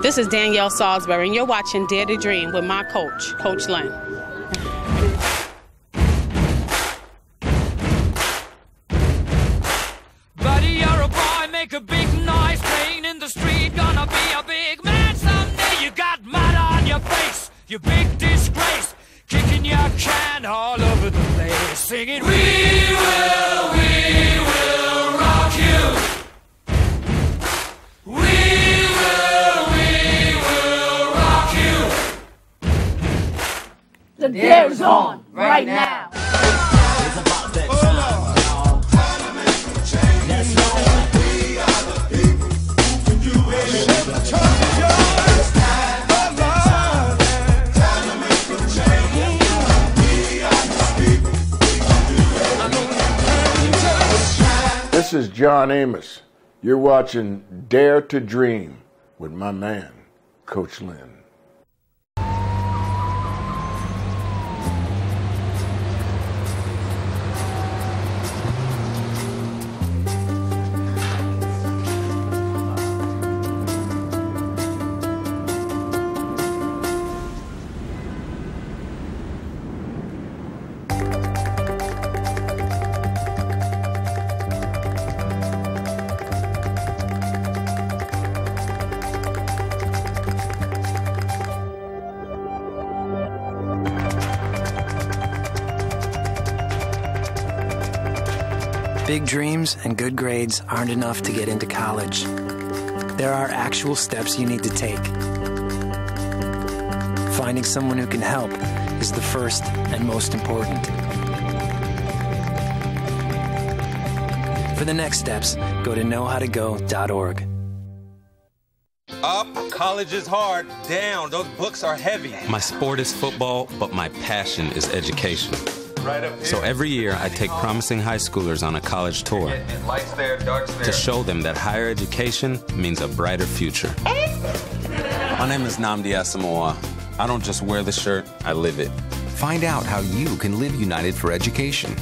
This is Danielle Salisbury, and you're watching Dare to Dream with my coach, Coach Lynn. Buddy, you're a boy, make a big noise, playing in the street, gonna be a big man someday. You got mud on your face, you big disgrace, kicking your can all over the place, singing, we will rock you. We will rock you. The Dare's on right now. This is John Amos. You're watching Dare to Dream with my man, Coach Lynn. Big dreams and good grades aren't enough to get into college. There are actual steps you need to take. Finding someone who can help is the first and most important. For the next steps, go to knowhowtogo.org. Up, college is hard. Down, those books are heavy. My sport is football, but my passion is education. Right up here. So every year, I take promising high schoolers on a college tour Lights there, darts there. to show them that higher education means a brighter future. My name is Nnamdi Asamoah. I don't just wear the shirt, I live it. Find out how you can live united for education.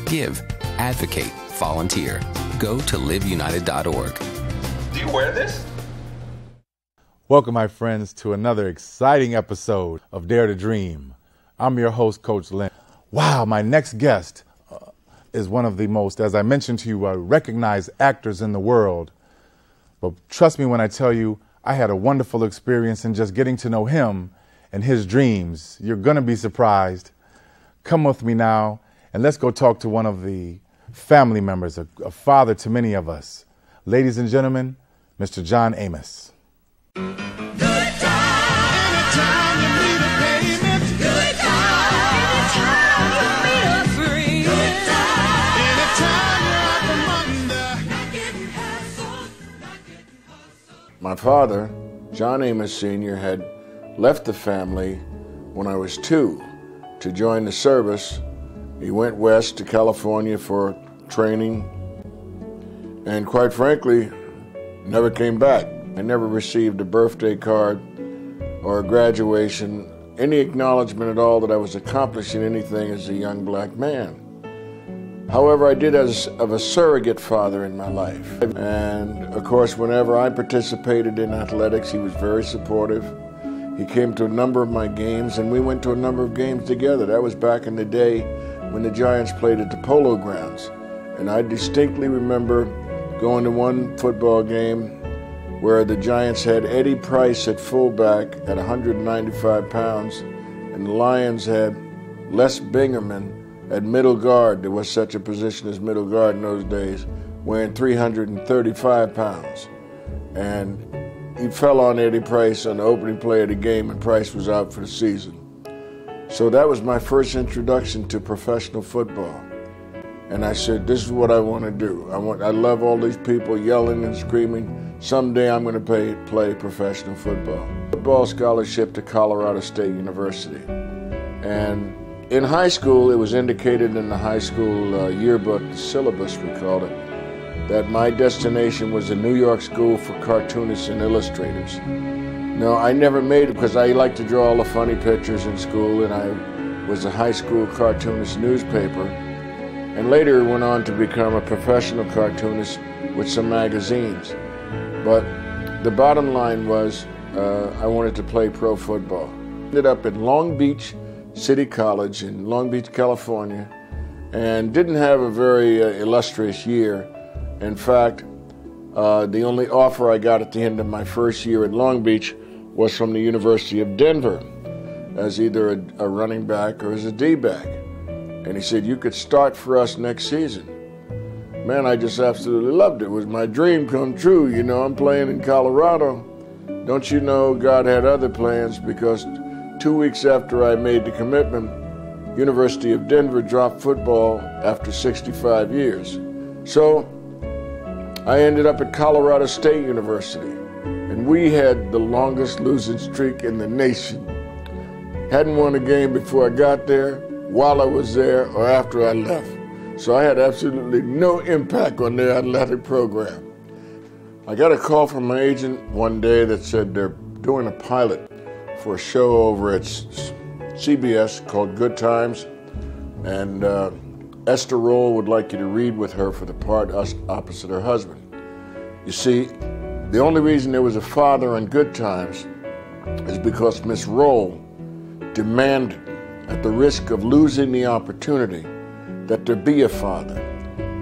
Give, advocate, volunteer. Go to liveunited.org. Do you wear this? Welcome, my friends, to another exciting episode of Dare to Dream. I'm your host, Coach Lynn. Wow, my next guest is one of the most, as I mentioned to you, recognized actors in the world. But trust me when I tell you, I had a wonderful experience in just getting to know him and his dreams. You're going to be surprised. Come with me now, and let's go talk to one of the family members, a father to many of us. Ladies and gentlemen, Mr. John Amos. My father, John Amos Sr., had left the family when I was 2 to join the service. He went west to California for training and, quite frankly, never came back. I never received a birthday card or a graduation, any acknowledgement at all that I was accomplishing anything as a young black man. However, I did have a surrogate father in my life. And, of course, whenever I participated in athletics, he was very supportive. He came to a number of my games, and we went to a number of games together. That was back in the day when the Giants played at the Polo Grounds. And I distinctly remember going to one football game where the Giants had Eddie Price at fullback at 195 pounds, and the Lions had Les Bingerman at middle guard. There was such a position as middle guard in those days, weighing 335 pounds. And he fell on Eddie Price on the opening play of the game, and Price was out for the season. So that was my first introduction to professional football. And I said, this is what I want to do. I love all these people yelling and screaming. Someday I'm going to play professional football. Football scholarship to Colorado State University. And in high school, it was indicated in the high school yearbook, the syllabus we called it, that my destination was the New York School for Cartoonists and Illustrators. No, I never made it because I liked to draw all the funny pictures in school, and I was a high school cartoonist newspaper, and later went on to become a professional cartoonist with some magazines. But the bottom line was, I wanted to play pro football. Ended up at Long Beach City College in Long Beach, California, and didn't have a very illustrious year. In fact, the only offer I got at the end of my first year at Long Beach was from the University of Denver as either a running back or as a D-back. And he said, you could start for us next season. Man, I just absolutely loved it. It was my dream come true. You know, I'm playing in Colorado. Don't you know God had other plans, because 2 weeks after I made the commitment, University of Denver dropped football after 65 years. So I ended up at Colorado State University, and we had the longest losing streak in the nation. Hadn't won a game before I got there, while I was there, or after I left. So I had absolutely no impact on their athletic program. I got a call from my agent one day that said they're doing a pilot for a show over at CBS called Good Times, and Esther Roll would like you to read with her for the part opposite her husband. You see, the only reason there was a father on Good Times is because Miss Roll demanded, at the risk of losing the opportunity, that there be a father.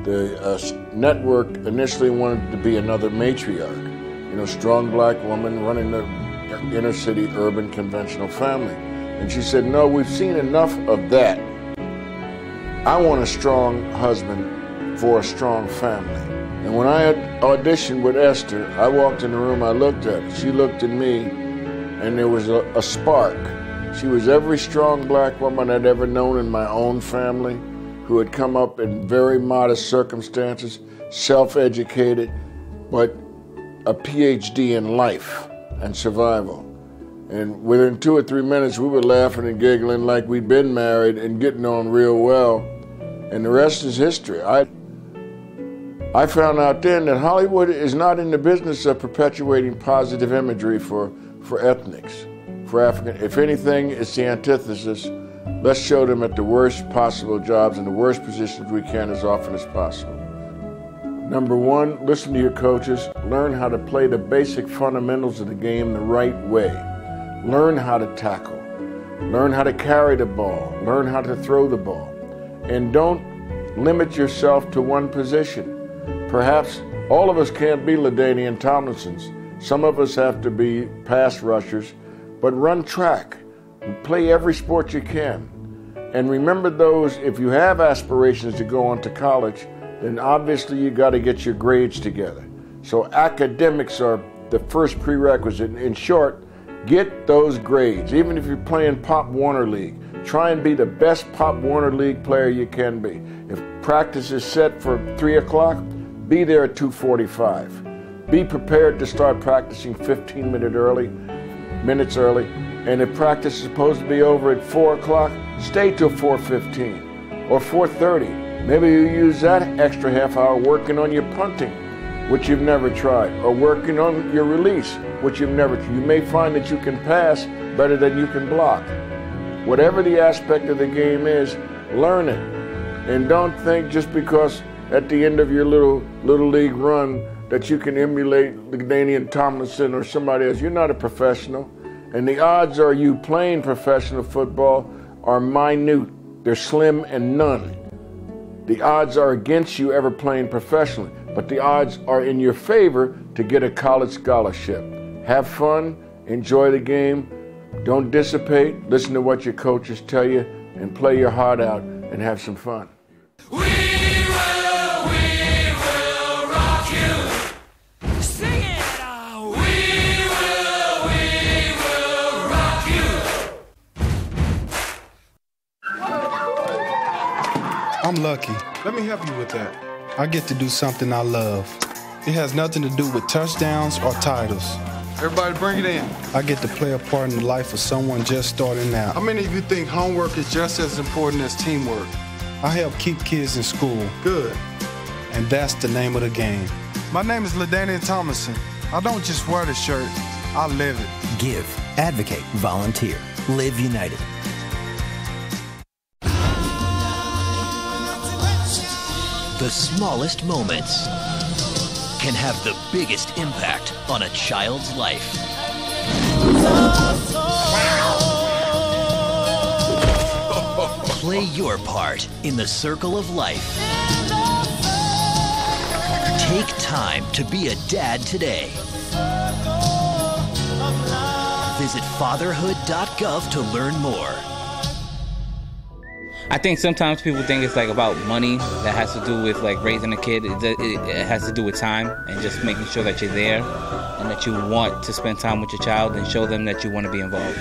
The network initially wanted to be another matriarch, you know, strong black woman running the inner city urban conventional family. And she said, no, we've seen enough of that. I want a strong husband for a strong family. And when I had auditioned with Esther, I walked in the room, I looked at her, she looked at me, and there was a spark. She was every strong black woman I'd ever known in my own family, who had come up in very modest circumstances, self-educated, but a PhD in life and survival. And within 2 or 3 minutes, we were laughing and giggling like we'd been married and getting on real well. And the rest is history. I found out then that Hollywood is not in the business of perpetuating positive imagery for ethnics, for African. If anything, it's the antithesis. Let's show them at the worst possible jobs in the worst positions we can as often as possible. Number one, listen to your coaches. Learn how to play the basic fundamentals of the game the right way. Learn how to tackle. Learn how to carry the ball. Learn how to throw the ball. And don't limit yourself to one position. Perhaps all of us can't be LaDainian Tomlinsons. Some of us have to be pass rushers, but run track. Play every sport you can. And remember those, if you have aspirations to go on to college, then obviously you got to get your grades together. So academics are the first prerequisite. In short, get those grades. Even if you're playing Pop Warner League, try and be the best Pop Warner League player you can be. If practice is set for 3 o'clock, be there at 2:45. Be prepared to start practicing 15 minutes early. And if practice is supposed to be over at 4 o'clock, stay till 4:15 or 4:30. Maybe you use that extra half hour working on your punting, which you've never tried, or working on your release, which you've never tried. You may find that you can pass better than you can block. Whatever the aspect of the game is, learn it. And don't think just because at the end of your little league run that you can emulate LaDainian Tomlinson or somebody else. You're not a professional. And the odds are you playing professional football are minute. They're slim and none. The odds are against you ever playing professionally, but the odds are in your favor to get a college scholarship. Have fun, enjoy the game, don't dissipate, listen to what your coaches tell you, and play your heart out and have some fun. We will rock you. Sing it out. We will rock you. I'm lucky. Let me help you with that. I get to do something I love. It has nothing to do with touchdowns or titles. Everybody bring it in. I get to play a part in the life of someone just starting out. How many of you think homework is just as important as teamwork? I help keep kids in school. Good. And that's the name of the game. My name is LaDainian Tomlinson. I don't just wear the shirt, I live it. Give, advocate, volunteer. Live United. The smallest moments can have the biggest impact on a child's life. Play your part in the circle of life. Take time to be a dad today. Visit fatherhood.gov to learn more. I think sometimes people think it's like about money that has to do with like raising a kid. It has to do with time and just making sure that you're there and that you want to spend time with your child and show them that you want to be involved.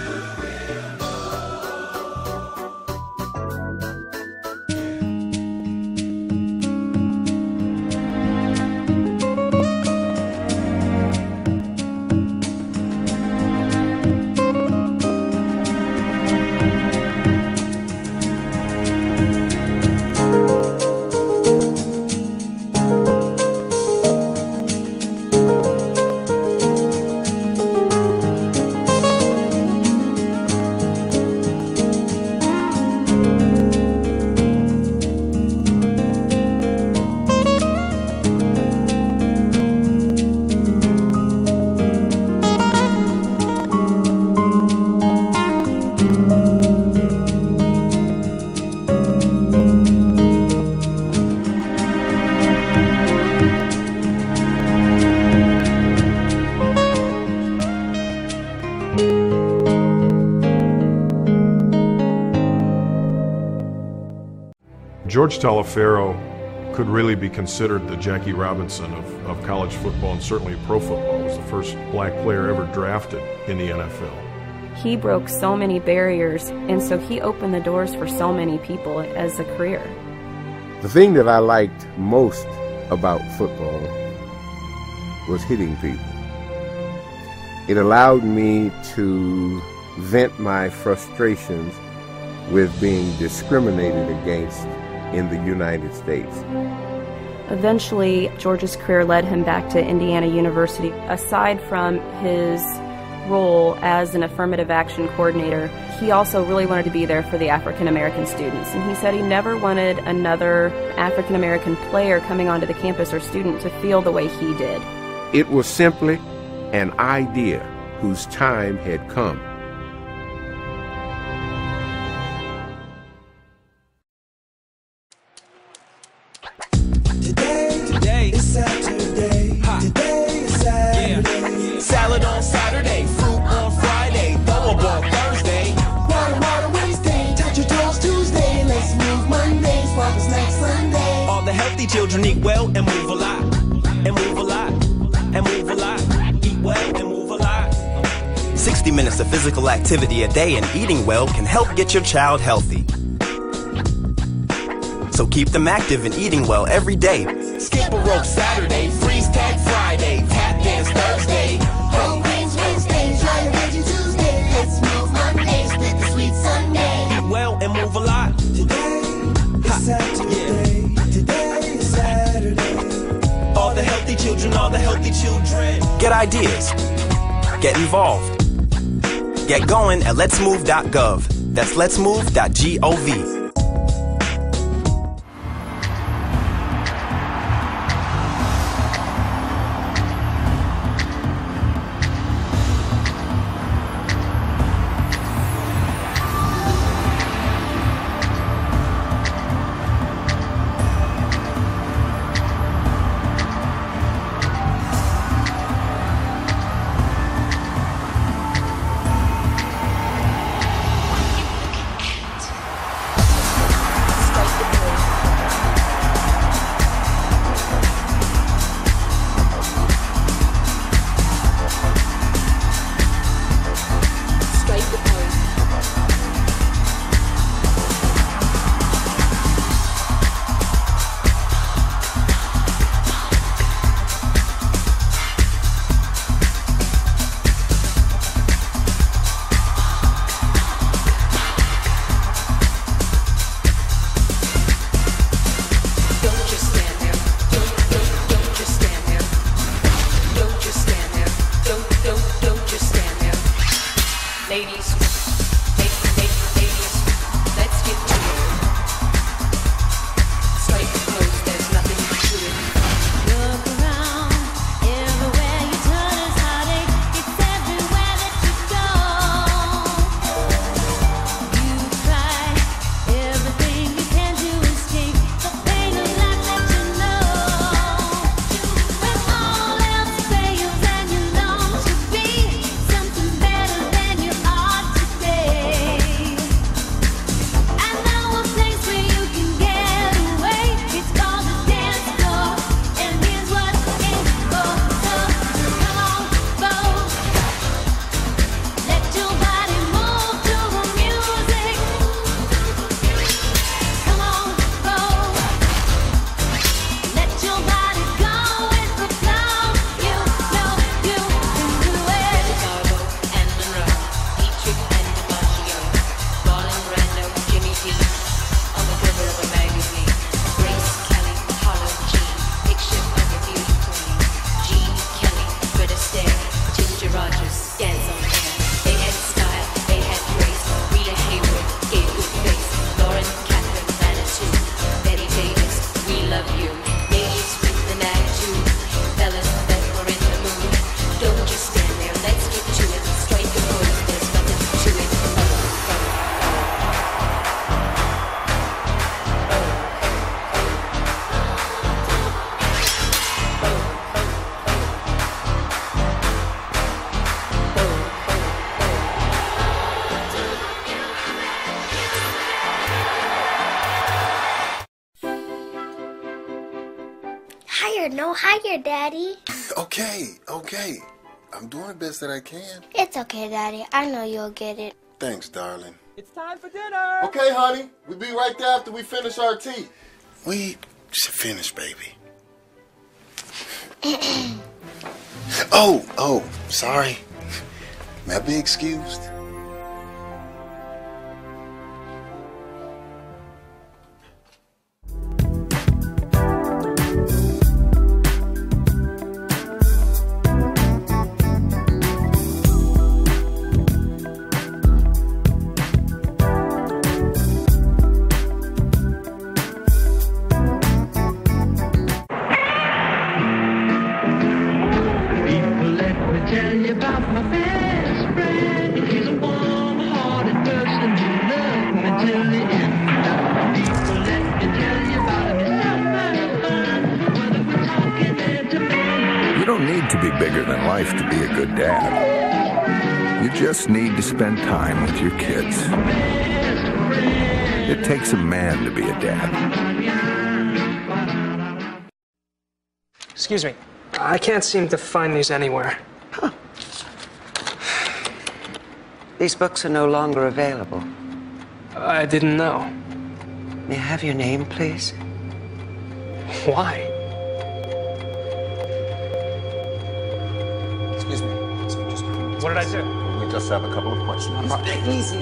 George Taliaferro could really be considered the Jackie Robinson of college football and certainly pro football. He was the first black player ever drafted in the NFL. He broke so many barriers, and so he opened the doors for so many people as a career. The thing that I liked most about football was hitting people. It allowed me to vent my frustrations with being discriminated against in the United States. Eventually, George's career led him back to Indiana University. Aside from his role as an affirmative action coordinator, he also really wanted to be there for the African American students. And he said he never wanted another African American player coming onto the campus or student to feel the way he did. It was simply an idea whose time had come. Today is Saturday. Today is Saturday. Salad on Saturday, fruit on Friday, double ball Thursday. Water Wednesday, touch your toes Tuesday. Let's move Monday, spark snacks Sunday. All the healthy children eat well and move a lot. And move a lot. And move a lot. Eat well and move a lot. 60 minutes of physical activity a day and eating well can help get your child healthy. So keep them active and eating well every day. Skip a rope Saturday, freeze tag Friday, tap dance Thursday. Whole grains Wednesday, try a veggie Tuesday. Let's move Monday, split the sweet Sunday. Eat well and move a lot. Today is Saturday. Yeah. Today is Saturday. All the healthy children, all the healthy children. Get ideas. Get involved. Get going at letsmove.gov. That's letsmove.gov. Oh, hiya, Daddy. Okay. I'm doing the best that I can. It's okay, Daddy. I know you'll get it. Thanks, darling. It's time for dinner. Okay, honey. We'll be right there after we finish our tea. We should finish, baby. Oh, sorry. May I be excused? You don't need to be bigger than life to be a good dad. You just need to spend time with your kids. It takes a man to be a dad. Excuse me. I can't seem to find these anywhere. These books are no longer available. I didn't know. May I have your name, please? Why? Excuse me. What did I do? We just have a couple of questions. Easy.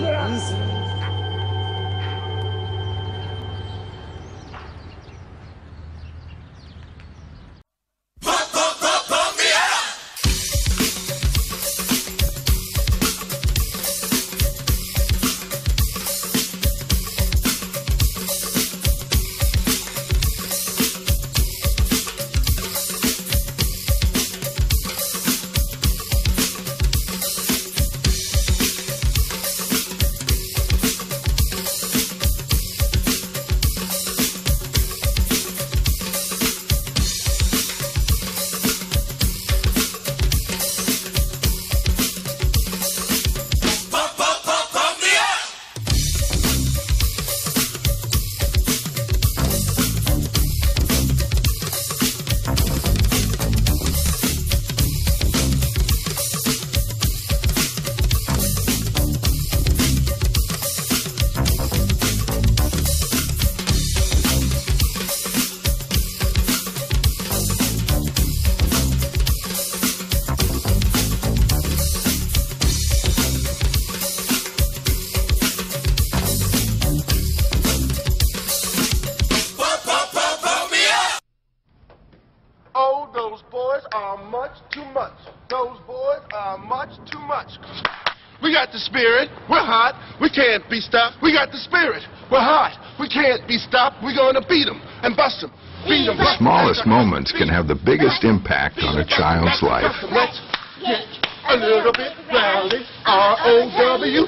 We got the spirit. We're hot. We can't be stopped. We got the spirit. We're hot. We can't be stopped. We're going to beat them and bust them. Beat them. The smallest moments can have the biggest impact on a child's life. Let's get a little bit rowdy. R-O-W-D-Y.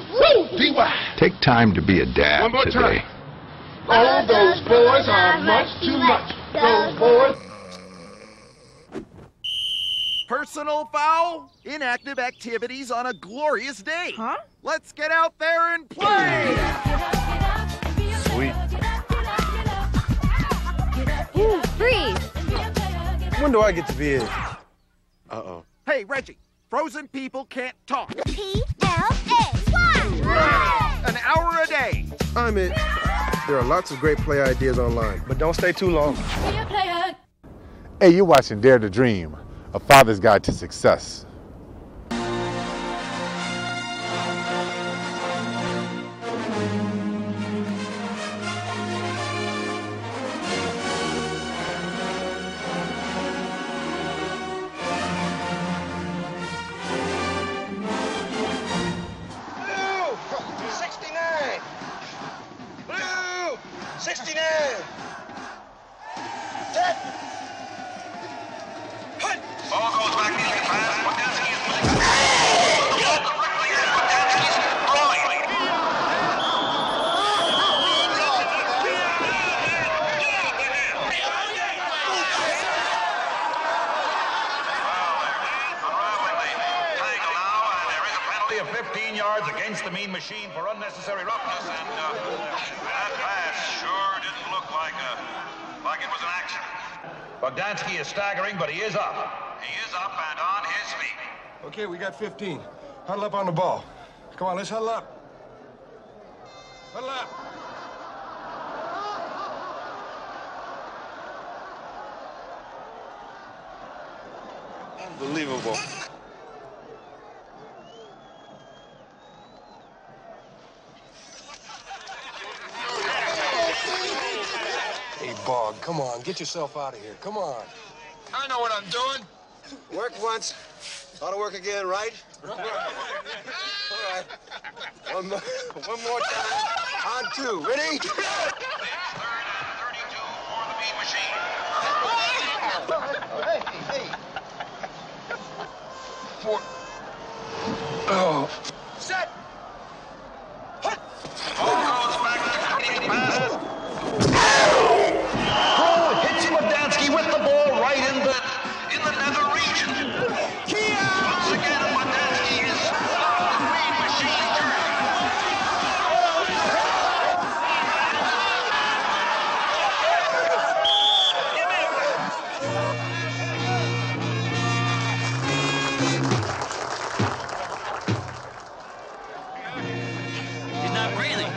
Take time to be a dad One more today. time. All those boys are much too much. Those boys. Personal foul? Inactive activities on a glorious day. Huh? Let's get out there and play! Sweet. Ooh, freeze! When do I get to be in? Uh-oh. Hey, Reggie, frozen people can't talk. P-L-A-Y! An hour a day. I'm it. There are lots of great play ideas online, but don't stay too long. Hey, you're watching Dare to Dream, a father's guide to success. Blue, 69. Blue, 69. Set. Hut. Ball goes back into the pass. Podolski is moving. The ball correctly at Podolski's groin. Of 15 yards against the mean machine for unnecessary roughness, and that pass sure didn't look like it was an accident. Bogdansky is staggering, but he is up. He is up and on his feet. Okay, we got 15. Huddle up on the ball. Come on, let's huddle up. Huddle up. Unbelievable. Hey, Bog, come on. Get yourself out of here. Come on. I know what I'm doing. Worked once. Ought to work again, right? All right. One more time. On two. Ready? It's 3rd and 32 for the Mean Machine. Hey. Four. Oh. Set. Goes back to passes. Throw hits Bogdansky with the ball right in the nether region. Once again, Bogdansky is on the Mean Machine journey. He's not breathing.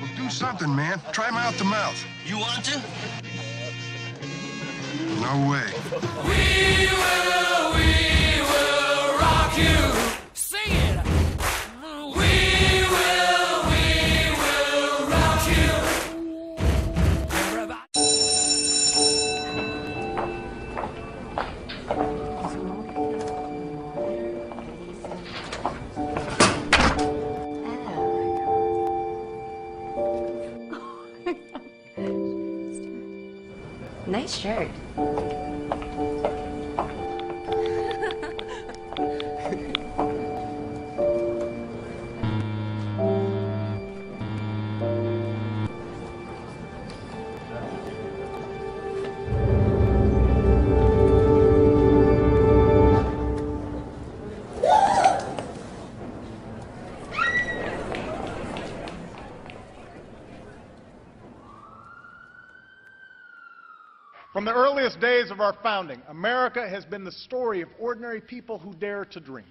Well, do something, man. Try mouth to mouth. You want to? No way. We will rock you. Sing it. We will rock you. Everybody. Nice shirt. From the earliest days of our founding, America has been the story of ordinary people who dare to dream.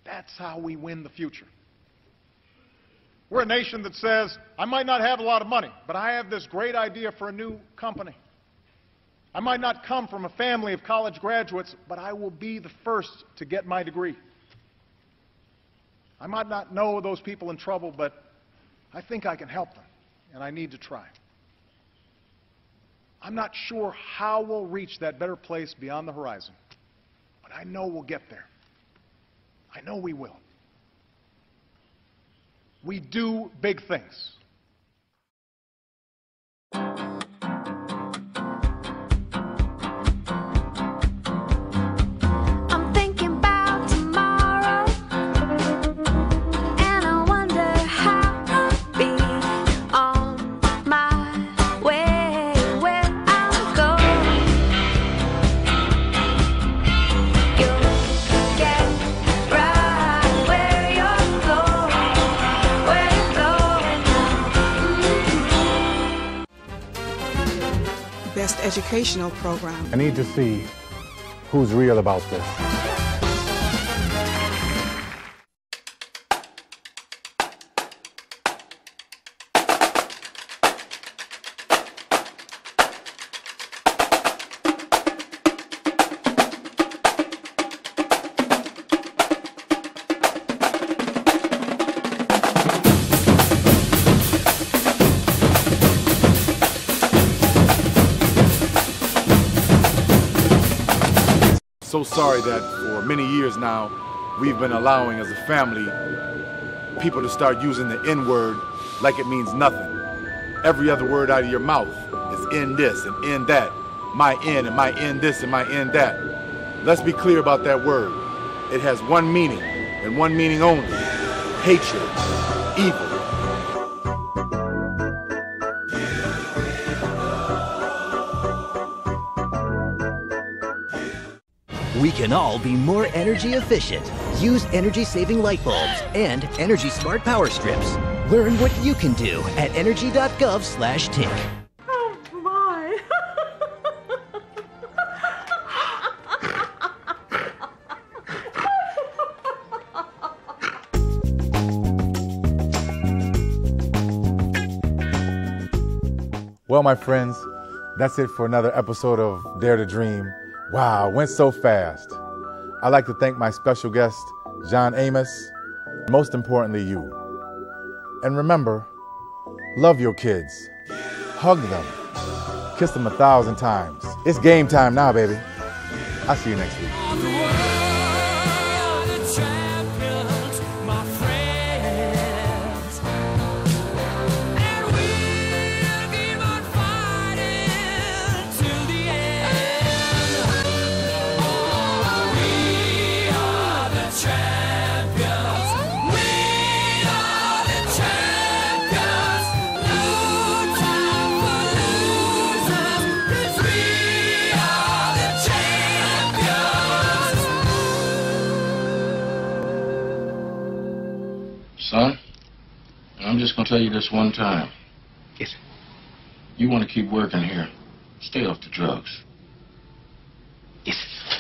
That's how we win the future. We're a nation that says, I might not have a lot of money, but I have this great idea for a new company. I might not come from a family of college graduates, but I will be the first to get my degree. I might not know those people in trouble, but I think I can help them, and I need to try. I'm not sure how we'll reach that better place beyond the horizon, but I know we'll get there. I know we will. We do big things. I'm thinking about tomorrow, and I wonder how I'll be on my way where I'll go. You'll get right where you're going now. Best educational program. I need to see who's real about this. So sorry that for many years now, we've been allowing as a family people to start using the N-word like it means nothing. Every other word out of your mouth is in this and in that. My in and my in this and my in that. Let's be clear about that word. It has one meaning and one meaning only. Hatred, evil. We can all be more energy efficient. Use energy-saving light bulbs and energy-smart power strips. Learn what you can do at energy.gov/tink. Oh my! Well, my friends, that's it for another episode of Dare to Dream. Wow, went so fast. I'd like to thank my special guest, John Amos, most importantly, you. And remember, love your kids. Hug them. Kiss them 1,000 times. It's game time now, baby. I'll see you next week. Son, I'm just going to tell you this one time. Yes, sir. You want to keep working here. Stay off the drugs. Yes, sir.